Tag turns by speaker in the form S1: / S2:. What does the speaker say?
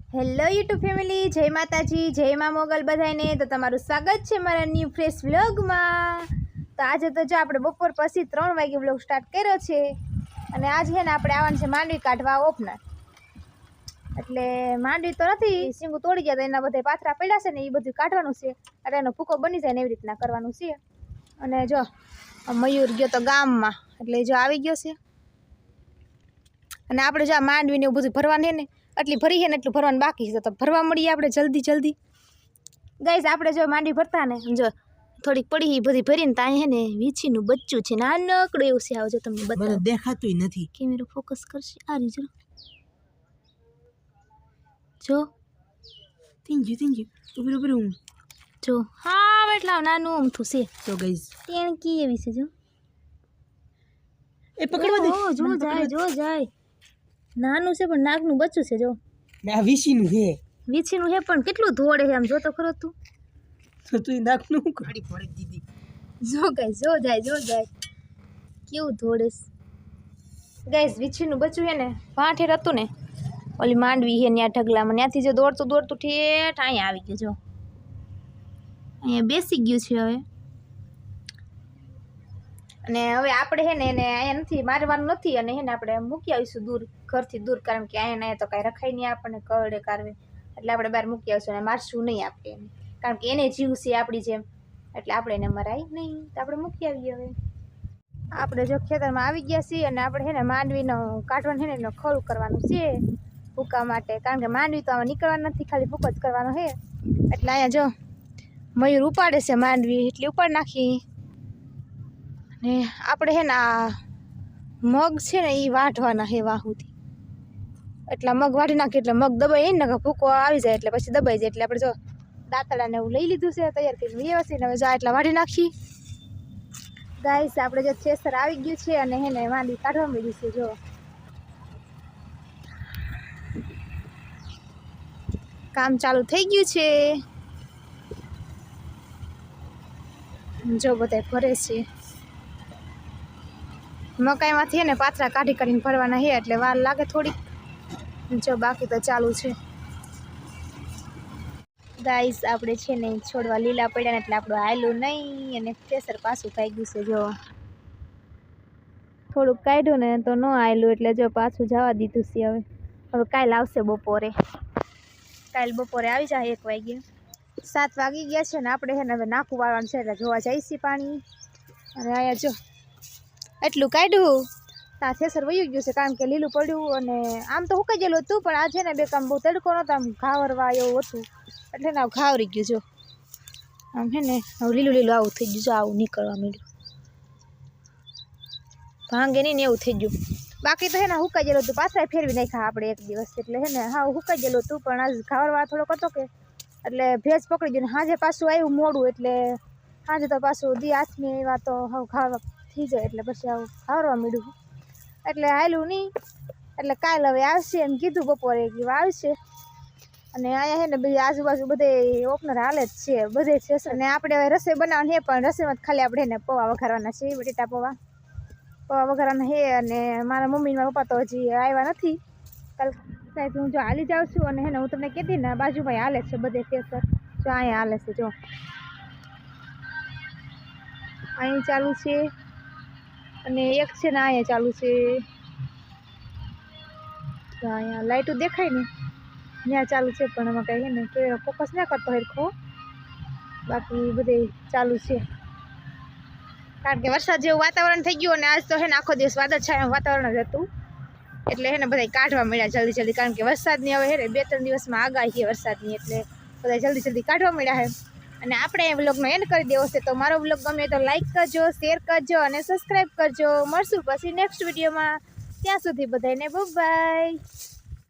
S1: Hello YouTube family, જય માતાજી, જય મા મોગલ બધાને. તો તમારું સ્વાગત છે મારા ન્યૂ ફ્રેશ વ્લોગમાં. તો આજે તો જો આપણે બપોર પછી 3 વાગે વ્લોગ સ્ટાર્ટ કર્યો છે અને આજે છે ને આપણે આવવાનું છે માંડવી કાઢવા ઓપનર. એટલે માંડવી તો નથી, સિંગું તોડી ગયા તો એના બધા પાથરા પડ્યા છે ને એ બધું કાઢવાનું છે એટલે એનો ભૂકો બની જાય ને એવી રીતના કરવાનું છે. અને જો મયુર ગયો તો ગામમાં એટલે જો આવી ગયો છે. અને આપણે જો માંડવીને એવું બધું ભરવાનું છે ને એટલી ભરી છે ને એટલું ભરવાનું બાકી છે તો ભરવા મળીએ આપણે જલ્દી. ગાઈઝ આપણે જો માંડવી ભરતા ને જો થોડીક પડી એ બધી ભરીને ત્યાં છે ને વીછીનું બચ્ચું છે નાનકડું એવું છે. આવજો તમને બતાવો,
S2: દેખાતું નથી.
S1: કેમેરો ફોકસ કરશે આ રીજો જો
S2: થેન્ક યુ ઉભી હું
S1: જો હા એટલા નાનું અમથું છે.
S2: તો ગાઈઝ
S1: તેણ કી એવી છે જો
S2: એ પકડવા દે.
S1: જો જાય નાનું છે પણ નાગનું બચ્ચું છે. જો
S2: આ વીસીનું છે,
S1: વીછીનું છે પણ કેટલું ધોળે છે આમ જો તો ખરો તું.
S2: તો તું નાખનું કાઢી પડે દીદી.
S1: જો ગાઈસ જો જાય કેવું ધોળે ગાઈસ. વીછીનું બચ્ચું છે ને ભાઠેર હતું ને ઓલી માંડવી છે ત્યાં ઢગલામાં, ત્યાંથી જો દોડતું ઠેઠ અહીંયા આવી ગયું. જો અહીંયા બેસી ગયું છે હવે. અને હવે આપણે છે ને એને અહીંયા નથી મારવાનું નથી અને છે ને આપણે મૂકી આવીશું દૂર, ઘરથી દૂર, કારણ કે અહીંયા તો કાંઈ રખાય નહીં આપણને કરડે કારવે, એટલે આપણે બહાર મૂકી આવીશું અને મારશું નહીં આપણે એને, કારણ કે એને જીવ છે આપણી જેમ, એટલે આપણે એને મરાય નહીં. તો આપણે મૂકી આવીએ. હવે આપણે જો ખેતરમાં આવી ગયા છીએ અને આપણે છે ને માંડવીનો કાઢવાનું છે ને એનો ખોળ કરવાનું છે ભૂકા માટે, કારણ કે માંડવી તો આમાં નીકળવાનું નથી, ખાલી ભૂકો જ કરવાનો છે. એટલે અહીંયા જો મયુર ઉપાડે છે માંડવી, એટલે ઉપાડ નાખી. ને આપણે છે ને આ મગ છે ને એ વાઢવાના છે વાહુથી, એટલા મગ વાઢી નાખીએ એટલે મગ દબાઈ ને ભૂકો આવી જાય એટલે પછી દબાઈ જાય. એટલે આપણે જો દાંતડાને એવું લઈ લીધું છે તૈયાર કરીને વ્યવસ્થિત. હવે જો એટલા વાઢી નાખી. ગાઈસ આપણે જો થ્રેસર આવી ગયું છે અને એને માંડવી કાઢવા માંડી છે. જો કામ ચાલુ થઈ ગયું છે. જો બધા ભરે છે મકાઈમાંથી ને પાથરા કાઢી કાઢીને ભરવાના છે એટલે વાર લાગે થોડીક. જો બાકી તો ચાલુ છે. ગાઈસ આપણે છે ને છોડવા લીલા પડ્યા ને એટલે આપણું હાયલું નહીં અને પ્રેશર પાછું થઈ ગયું છે. જો થોડુંક કાઢ્યું ને તો ન હાયલું એટલે જો પાછું જવા દીધું છે. હવે કાલ આવશે બપોરે, કાલ બપોરે આવી જાય 1 વાગે. 7 વાગી ગયા છે ને આપણે છે ને હવે નાખું વાળવાનું છે એટલે જોવા જઈશી પાણી. અને અહીંયા જો એટલું કાઢ્યું ત્યાં થેસર વયું ગયું છે, કારણ કે લીલું પડ્યું અને આમ તો હુકાઈ ગયેલું હતું પણ આ છે ને બે કામ બહુ તડકો નહોતો, આમ ઘાવરવા એવું હતું એટલે ને ઘાવરી ગયું. જો આમ છે ને હવે લીલું આવું થઈ ગયું. જો આવું નીકળવા માંડ્યું, ભાંગે નહીં ને એવું થઈ ગયું. બાકી તો છે ને હુકાઈ ગયેલું હતું, પાછા ફેરવી નાખ્યા આપણે 1 દિવસ, એટલે છે ને હા હુકાઈ ગયેલું હતું પણ આજ ઘાવરવા થોડોક હતો કે એટલે ભેજ પકડી ગયું. સાંજે પાછું આવ્યું મોડું એટલે સાંજે તો પાછું દી હાથની એવા તો હવે ઘાવરવા થઈ જાય એટલે પછી આવું ઘાવરવા માંડ્યું એટલે હાયલું નહીં. એટલે કાલ હવે આવશે એમ કીધું, બપોરે આવશે. અને અહીંયા છે ને બધી આજુબાજુ બધે ઓપનર હાલે જ છે બધે છે. અને આપણે હવે રસોઈ બનાવવાની છે પણ રસોઈમાં ખાલી આપણે એને પૌવા વઘારવાના છે, બટેટા પૌવા વઘારવાના છે. અને મારા મમ્મી મારા પપ્પા તો હજી આવ્યા નથી. કાલ સાહેબ હું જો હાલી જાઉં છું અને હે ને હું તમને કહેતી ને બાજુમાં હાલે છે બધે થેસર. જો અહીંયા હાલે છે, જો અહીં ચાલુ છે અને એક છે ને અહીંયા ચાલુ છે. તો અહીંયા લાઇટો દેખાય ને ત્યાં ચાલુ છે પણ એમાં કંઈ ને કે ફોકસ ના કરતો હરખો, બાકી બધે ચાલુ છે. કારણ કે વરસાદ જેવું વાતાવરણ થઈ ગયું અને આજ તો હે ને આખો દિવસ વાદળછાયું વાતાવરણ જ હતું એટલે હે ને બધા કાઢવા મળ્યા જલ્દી, કારણ કે વરસાદની હવે હે ને 2-3 દિવસમાં આગાહી છે વરસાદની, એટલે બધા જલ્દી કાઢવા મળ્યા છે. અને આપણે એ વ્લોગનો એન્ડ કરી દેવો છે. તો મારો વ્લોગ ગમે તો લાઈક કરજો, શેર કરજો અને સબસ્ક્રાઈબ કરજો. મળશું પછી નેક્સ્ટ વિડીયોમાં. ત્યાં સુધી બધાને બાય.